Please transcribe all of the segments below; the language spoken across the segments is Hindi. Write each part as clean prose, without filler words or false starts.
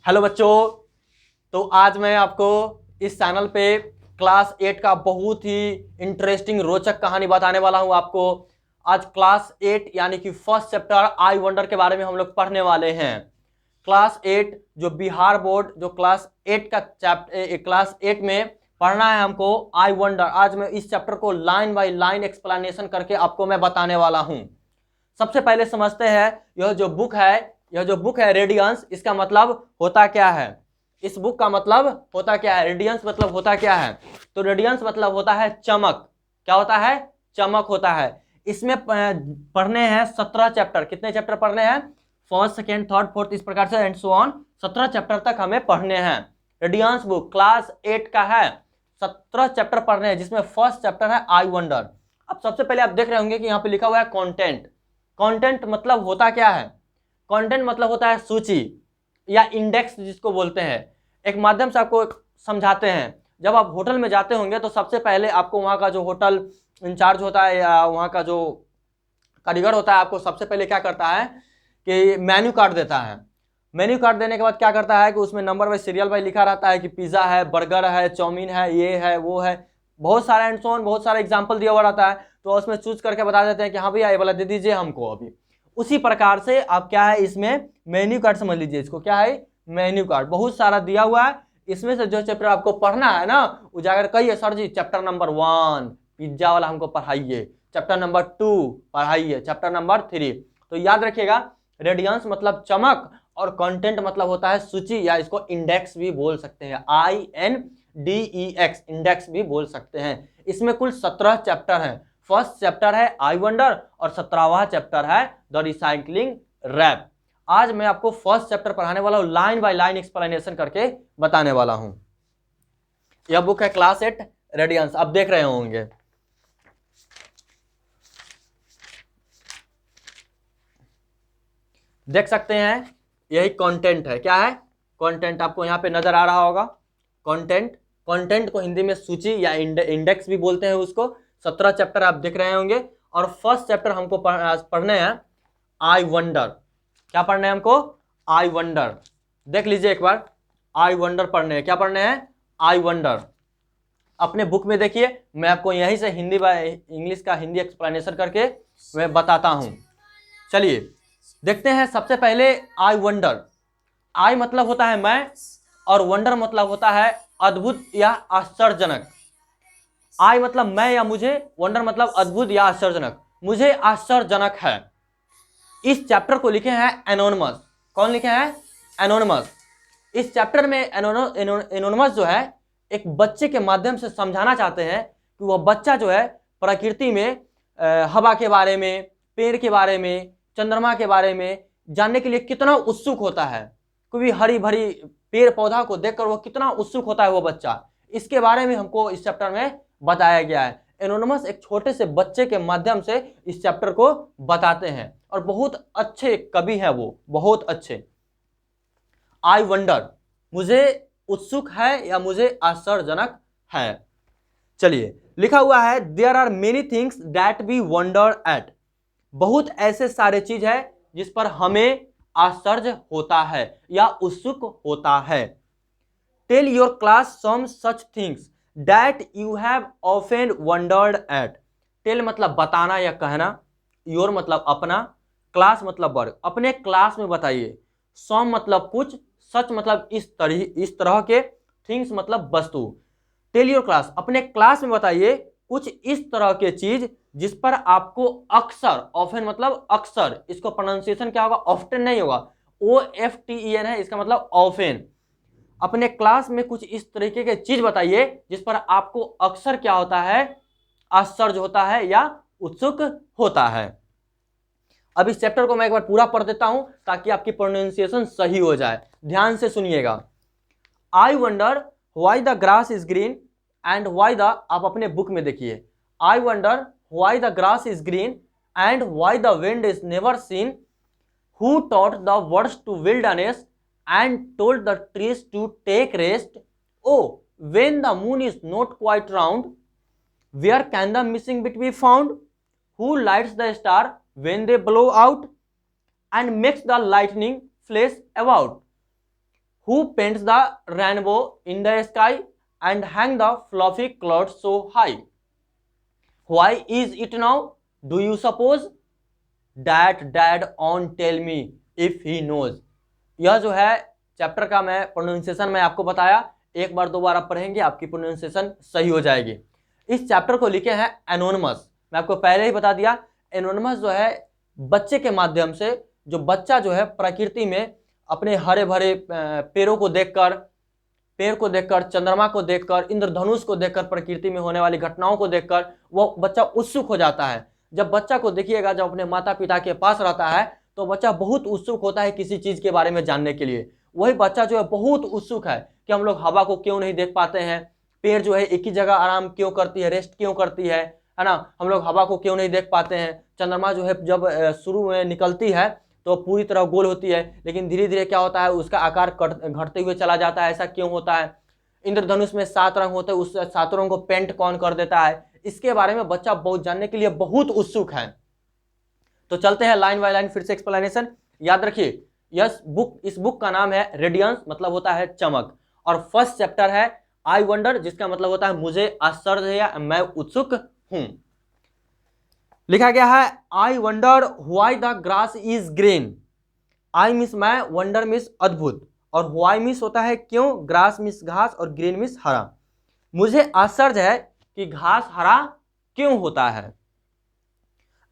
हेलो बच्चों। तो आज मैं आपको इस चैनल पे क्लास 8 का बहुत ही इंटरेस्टिंग रोचक कहानी बताने वाला हूं आपको। आज क्लास 8 यानी कि फर्स्ट चैप्टर आई वंडर के बारे में हम लोग पढ़ने वाले हैं। क्लास 8 जो बिहार बोर्ड जो क्लास 8 का क्लास 8 में पढ़ना है हमको आई वंडर। आज मैं इस चैप्टर को लाइन बाय लाइन एक्सप्लेनेशन करके आपको मैं बताने वाला हूं। सबसे पहले समझते हैं यह जो बुक है रेडियंस, इसका मतलब होता क्या है। इस बुक का मतलब होता क्या है, रेडियंस मतलब होता क्या है। तो रेडियंस मतलब होता है चमक। क्या होता है? चमक होता है। इसमें पढ़ने हैं 17 चैप्टर। कितने चैप्टर पढ़ने हैं? फर्स्ट, सेकेंड, थर्ड, फोर्थ, इस प्रकार से एंड सो ऑन 17 चैप्टर तक हमें पढ़ने हैं। रेडियंस बुक क्लास 8 का है। 17 चैप्टर पढ़ने हैं जिसमें फर्स्ट चैप्टर है आई वंडर। अब सबसे पहले आप देख रहे होंगे कि यहाँ पे लिखा हुआ है कंटेंट। कंटेंट मतलब होता क्या है? कंटेंट मतलब होता है सूची या इंडेक्स जिसको बोलते हैं। एक माध्यम से आपको समझाते हैं। जब आप होटल में जाते होंगे तो सबसे पहले आपको वहाँ का जो होटल इंचार्ज होता है या वहाँ का जो कारीगर होता है, आपको सबसे पहले क्या करता है कि मेन्यू कार्ड देता है। मेन्यू कार्ड देने के बाद क्या करता है कि उसमें नंबर वाइज सीरियल वाइज लिखा रहता है कि पिज़्ज़ा है, बर्गर है, चाउमीन है, ये है, वो है, बहुत सारा एंड सो ऑन, बहुत सारा एग्जाम्पल दिया हुआ रहता है। तो उसमें चूज करके बता देते हैं कि हाँ भैया ये वाला दे दीजिए हमको अभी। उसी प्रकार से आप क्या है, इसमें मेन्यू कार्ड समझ लीजिए इसको। क्या है? मेन्यू कार्ड बहुत सारा दिया हुआ है। इसमें से जो चैप्टर आपको पढ़ना है ना, उजागर कहिए सर जी चैप्टर नंबर 1 पिज्जा वाला हमको पढ़ाइए, चैप्टर नंबर 2 पढ़ाइए, चैप्टर नंबर 3। तो याद रखिएगा, रेडियंस मतलब चमक और कंटेंट मतलब होता है सूची या इसको इंडेक्स भी बोल सकते हैं। INDEX इंडेक्स भी बोल सकते हैं। इसमें कुल 17 चैप्टर हैं। फर्स्ट चैप्टर है आई वंडर और 17वां चैप्टर है द रिसाइकलिंग रैप। आज मैं आपको फर्स्ट चैप्टर पढ़ाने वाला हूं, लाइन बाय लाइन एक्सप्लेनेशन करके बताने वाला हूं। यह बुक है क्लास 8 रेडियंस, आप देख रहे होंगे। देख सकते हैं, यही कंटेंट है। क्या है? कंटेंट आपको यहां पे नजर आ रहा होगा। कंटेंट, कंटेंट को हिंदी में सूची या इंडेक्स भी बोलते हैं उसको। 17 चैप्टर आप देख रहे होंगे और फर्स्ट चैप्टर हमको पढ़ने हैं आई वंडर। क्या पढ़ने हैं हमको? I wonder. देख लीजिए एक बार, आई वंडर पढ़ने हैं। क्या पढ़ने हैं? I wonder. अपने बुक में देखिए, मैं आपको यहीं से हिंदी इंग्लिश का हिंदी एक्सप्लेनेशन करके मैं बताता हूं। चलिए देखते हैं। सबसे पहले आई वंडर। आई मतलब होता है मैं और वंडर मतलब होता है अद्भुत या आश्चर्यजनक। आई मतलब मैं या मुझे, वंडर मतलब अद्भुत या आश्चर्यजनक। मुझे आश्चर्यजनक है। इस चैप्टर को लिखे हैं एनोनिमस। कौन लिखे हैं? एनोनिमस। इस चैप्टर में एनोनिमस जो है एक बच्चे के माध्यम से समझाना चाहते हैं कि वह बच्चा जो है प्रकृति में हवा के बारे में, पेड़ के बारे में, चंद्रमा के बारे में जानने के लिए कितना उत्सुक होता है। कोई हरी भरी पेड़ पौधा को देखकर वो कितना उत्सुक होता है वो बच्चा। इसके बारे में हमको इस चैप्टर में बताया गया है। एनोनिमस एक छोटे से बच्चे के माध्यम से इस चैप्टर को बताते हैं और बहुत अच्छे कवि हैं वो, बहुत अच्छे। आई वंडर, मुझे उत्सुक है या मुझे आश्चर्यजनक है। चलिए लिखा हुआ है there are many things that we wonder at. बहुत ऐसे सारे चीज है जिस पर हमें आश्चर्य होता है या उत्सुक होता है। Tell your class some such things that you have often wondered at. Tell मतलब बताना या कहना, योर मतलब अपना, क्लास मतलब वर्ग, अपने क्लास में बताइए। सम मतलब कुछ, सच मतलब इस तरह के, थिंग्स मतलब वस्तु। टेल योर क्लास, अपने क्लास में बताइए कुछ इस तरह के चीज जिस पर आपको अक्सर, ऑफन मतलब अक्सर, इसको प्रोनाउंसिएशन क्या होगा? ऑफ्टन नहीं होगा, OFTEN है, इसका मतलब ऑफन। अपने क्लास में कुछ इस तरीके के चीज बताइए जिस पर आपको अक्सर क्या होता है? आश्चर्य होता है या उत्सुक होता है। अब इस चैप्टर को मैं एक बार पूरा पढ़ देता हूं ताकि आपकी प्रोनाउंसिएशन सही हो जाए। ध्यान से सुनिएगा। I wonder why the grass is green and why the, आप अपने बुक में देखिए, I wonder why the grass is green and why the wind is never seen, who taught the words to wilderness and told the trees to take rest. Oh, when the moon is not quite round, where can the missing bit be found? Who lights the star when they blow out and makes the lightning flash about? Who paints the rainbow in the sky and hang the fluffy cloud so high, why is it now, do you suppose, that dad on tell me if he knows. यह जो है चैप्टर का मैं प्रोनाउंसिएशन मैं आपको बताया, एक बार दो बार आप पढ़ेंगे आपकी प्रोनाउंसिएशन सही हो जाएगी। इस चैप्टर को लिखे हैं एनोनिमस, मैं आपको पहले ही बता दिया। एनोनिमस जो है बच्चे के माध्यम से, जो बच्चा जो है प्रकृति में अपने हरे भरे पेड़ों को देखकर, पेड़ को देखकर, चंद्रमा को देखकर, इंद्रधनुष को देखकर, प्रकृति में होने वाली घटनाओं को देखकर वो बच्चा उत्सुक हो जाता है। जब बच्चा को देखिएगा, जब अपने माता पिता के पास रहता है तो बच्चा बहुत उत्सुक होता है किसी चीज के बारे में जानने के लिए। वही बच्चा जो है बहुत उत्सुक है कि हम लोग हवा को क्यों नहीं देख पाते हैं, पेड़ जो है एक ही जगह आराम क्यों करती है, रेस्ट क्यों करती है ना, हम लोग हवा को क्यों नहीं देख पाते हैं। चंद्रमा जो है जब शुरू में निकलती है तो पूरी तरह गोल होती है, लेकिन धीरे धीरे क्या होता है उसका आकार घटते हुए चला जाता है, ऐसा क्यों होता है। इंद्रधनुष में 7 रंग होते हैं, उस 7 रंग को पेंट कौन कर देता है, इसके बारे में बच्चा बहुत जानने के लिए बहुत उत्सुक है। तो चलते हैं लाइन बाय लाइन फिर से एक्सप्लेनेशन। याद रखिए इस बुक का नाम है रेडियंस, मतलब होता है चमक, और फर्स्ट चैप्टर है आई वंडर, जिसका मतलब होता है मुझे आश्चर्य है या मैं उत्सुक हूं। लिखा गया है आई wonder why the grass is green. I miss मैं, वंडर मिस अद्भुत, और व्हाई मिस होता है क्यों, ग्रास मिस घास, और ग्रीन मिस हरा। मुझे आश्चर्य है कि घास हरा क्यों होता है।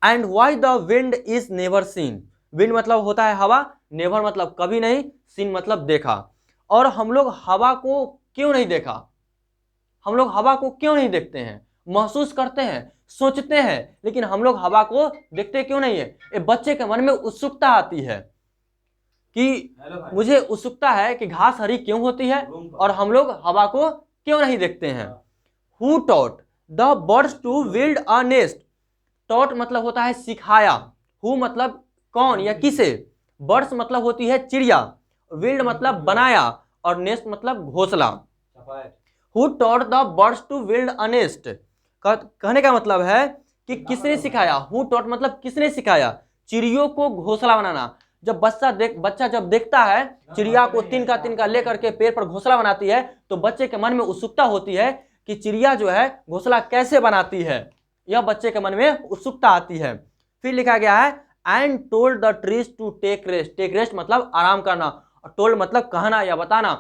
And why the wind is never scene. Wind मतलब होता है हवा, नेवर मतलब कभी नहीं, सीन मतलब देखा। और हम लोग हवा को क्यों नहीं देखा, हम लोग हवा को क्यों नहीं देखते हैं, महसूस करते हैं, सोचते हैं, लेकिन हम लोग हवा को देखते क्यों नहीं है। एक बच्चे के मन में उत्सुकता आती है कि मुझे उत्सुकता है कि घास हरी क्यों होती है और हम लोग हवा को क्यों नहीं देखते हैं। Who taught the birds to build a nest. Taught मतलब होता है सिखाया, हु मतलब कौन या किसे, बर्ड्स मतलब होती है चिड़िया, बिल्ड मतलब बनाया, और नेस्ट मतलब घोंसला। Who taught the birds to build a nest, कहने का मतलब है कि किसने सिखाया। हु टॉट मतलब किसने सिखाया चिड़ियों को घोंसला बनाना। जब बच्चा जब देखता है चिड़िया को तिनका लेकर के पेड़ पर घोंसला बनाती है, तो बच्चे के मन में उत्सुकता होती है कि चिड़िया जो है घोंसला कैसे बनाती है, यह बच्चे के मन में उत्सुकता आती है। फिर लिखा गया है and told the trees to take rest. Take rest मतलब आराम करना, और टोल्ड मतलब कहना या बताना।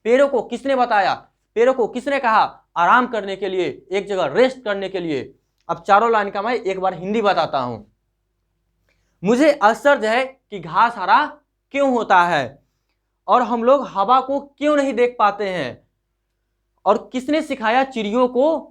पेड़ों को किसने बताया, पेड़ों को किसने कहा आराम करने के लिए, एक जगह रेस्ट करने के लिए। अब चारों लाइन का मैं एक बार हिंदी बताता हूं। मुझे आश्चर्य है कि घास हरा क्यों होता है, और हम लोग हवा को क्यों नहीं देख पाते हैं, और किसने सिखाया चिड़ियों को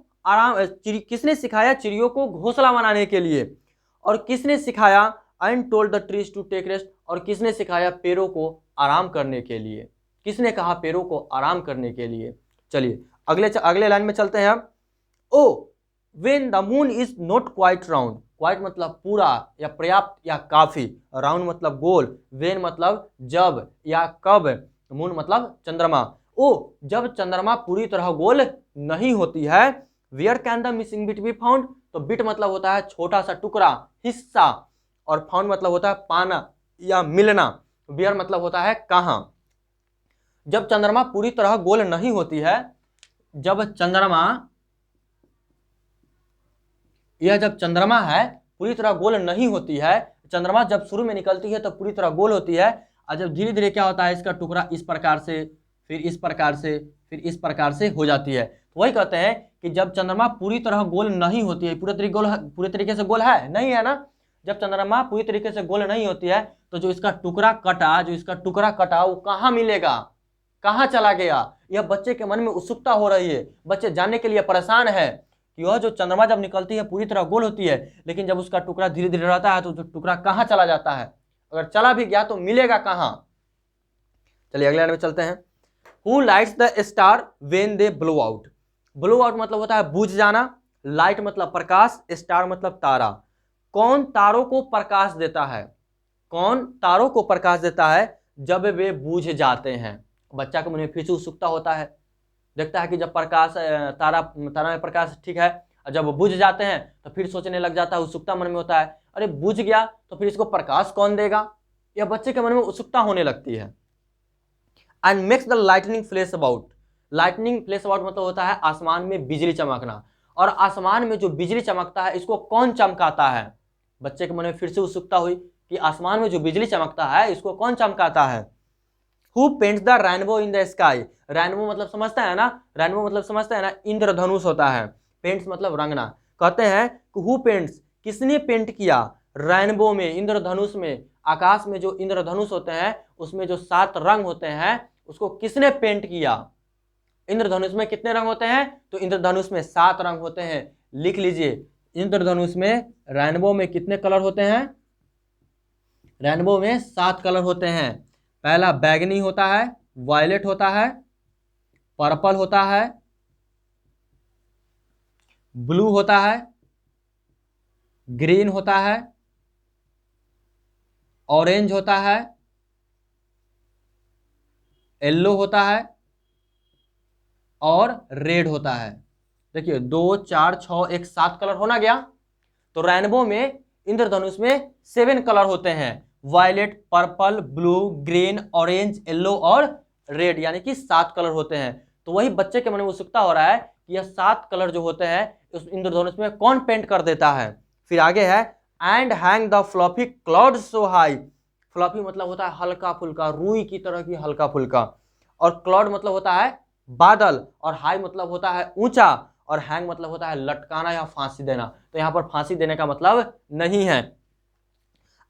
किसने सिखाया चिड़ियों को घोंसला बनाने के लिए, और किसने सिखाया and told the trees to take rest, और किसने सिखाया पेड़ों को आराम करने के लिए, किसने कहा पेड़ों को आराम करने के लिए। चलिए अगले लाइन में चलते हैं हम। Oh when the moon is not quite round. Quite मतलब पूरा या पर्याप्त या काफी, राउंड मतलब गोल, व्हेन मतलब जब या कब, मून मतलब चंद्रमा। ओ जब चंद्रमा पूरी तरह गोल नहीं होती है, where can the missing bit be found. तो बिट मतलब होता है छोटा सा टुकड़ा, हिस्सा, और फाउंड मतलब होता है पाना या मिलना। वेयर मतलब होता है कहां। जब चंद्रमा पूरी तरह गोल नहीं होती है, जब चंद्रमा है पूरी तरह गोल नहीं होती है, चंद्रमा जब शुरू में निकलती है तो पूरी तरह गोल होती है, और जब धीरे धीरे क्या होता है इसका टुकड़ा इस प्रकार से, फिर इस प्रकार से, फिर इस प्रकार से हो जाती है। तो वही कहते हैं कि जब चंद्रमा पूरी तरह गोल नहीं होती है, पूरे तरीके से गोल है नहीं है ना, जब चंद्रमा पूरी तरीके से गोल नहीं होती है तो जो इसका टुकड़ा कटा वो कहाँ मिलेगा, कहाँ चला गया। यह बच्चे के मन में उत्सुकता हो रही है, बच्चे जानने के लिए परेशान है कि वह जो चंद्रमा जब निकलती है पूरी तरह गोल होती है, लेकिन जब उसका टुकड़ा धीरे धीरे रहता है तो जो टुकड़ा कहाँ चला जाता है, अगर चला भी गया तो मिलेगा कहाँ। चलिए अगले लाइन में चलते हैं। Who lights the star when they blow out. Blow out मतलब होता है बुझ जाना, लाइट मतलब प्रकाश, स्टार मतलब तारा। कौन तारों को प्रकाश देता है, कौन तारों को प्रकाश देता है जब वे बुझ जाते हैं। बच्चा के मन में फिर से उत्सुकता होता है, देखता है कि जब प्रकाश तारा में प्रकाश ठीक है, और जब बुझ जाते हैं तो फिर सोचने लग जाता है, उत्सुकता मन में होता है, अरे बुझ गया तो फिर इसको प्रकाश कौन देगा। यह बच्चे के मन में उत्सुकता होने लगती है। And makes the lightning flash about. Lightning flash about मतलब होता है आसमान में बिजली चमकना, और आसमान में जो बिजली चमकता है इसको कौन चमकाता है? बच्चे के मन में फिर से उत्सुकता हुई कि आसमान में जो बिजली चमकता है इसको कौन चमकाता है? Who paints the rainbow in the sky. Rainbow मतलब समझता है ना, रेनबो मतलब समझता है ना, इंद्रधनुष होता है। पेंट्स मतलब रंगना। कहते हैं कि हु पेंट्स, किसने पेंट किया, रेनबो में, इंद्रधनुष में, आकाश में जो इंद्रधनुष होते हैं उसमें जो 7 रंग होते हैं उसको किसने पेंट किया? इंद्रधनुष में कितने रंग होते हैं? तो इंद्रधनुष में 7 रंग होते हैं। लिख लीजिए, इंद्रधनुष में, रेनबो में कितने कलर होते हैं? रेनबो में 7 कलर होते हैं। पहला बैगनी होता है, वायलेट होता है, पर्पल होता है, ब्लू होता है, ग्रीन होता है, ऑरेंज होता है, येलो होता है और रेड होता है। देखिए 2 4 6 1 7 कलर होना गया। तो रेनबो में, इंद्रधनुष में 7 कलर होते हैं, violet, purple, blue, green, orange, yellow और रेड, यानी कि 7 कलर होते हैं। तो वही बच्चे के मन में उत्सुकता हो रहा है कि यह 7 कलर जो होते हैं उस इंद्रधनुष में कौन पेंट कर देता है। फिर आगे है and hang the fluffy cloud so high. Fluffy मतलब होता है हल्का फुल्का, रुई की तरह की हल्का फुल्का, और क्लाउड मतलब होता है बादल, और हाई मतलब होता है ऊंचा, और हैंग मतलब होता है लटकाना या फांसी देना। तो यहां पर फांसी देने का मतलब नहीं है।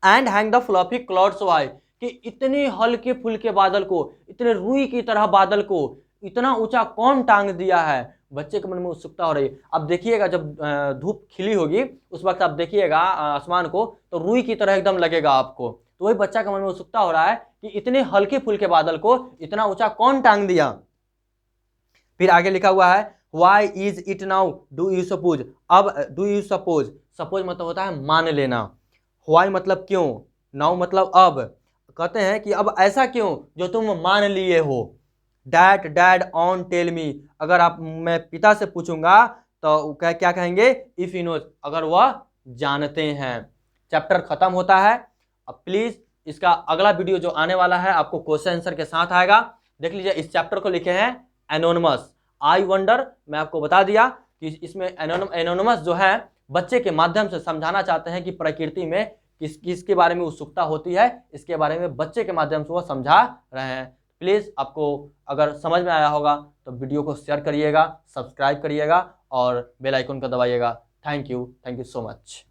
And hang the fluffy clouds high, कि इतने हल्के फुल्के बादल को, इतने रुई की तरह बादल को इतना ऊंचा कौन टांग दिया है? बच्चे के मन में उत्सुकता हो रही है। अब देखिएगा जब धूप खिली होगी उस वक्त आप देखिएगा आसमान को, तो रुई की तरह एकदम लगेगा आपको। तो वही बच्चा के मन में उत्सुकता हो रहा है कि इतने हल्के फुल्के बादल को इतना ऊंचा कौन टांग दिया। फिर आगे लिखा हुआ है why is it now do you suppose. अब डू यू सपोज, सपोज मतलब होता है मान लेना, वाई मतलब क्यों, नाउ मतलब अब। कहते हैं कि अब ऐसा क्यों जो तुम मान लिए हो। Dad dad on tell me, अगर आप, मैं पिता से पूछूंगा तो क्या कहेंगे? इफ यू नोज, अगर वह जानते हैं। चैप्टर खत्म होता है। अब प्लीज इसका अगला वीडियो जो आने वाला है आपको क्वेश्चन आंसर के साथ आएगा। देख लीजिए, इस चैप्टर को लिखे हैं एनोनिमस। आई वंडर, मैं आपको बता दिया कि इसमें एनोनिमस जो है बच्चे के माध्यम से समझाना चाहते हैं कि प्रकृति में किसके बारे में उत्सुकता होती है, इसके बारे में बच्चे के माध्यम से वो समझा रहे हैं। प्लीज़ आपको अगर समझ में आया होगा तो वीडियो को शेयर करिएगा, सब्सक्राइब करिएगा और बेल आइकन को दबाइएगा। Thank you so much.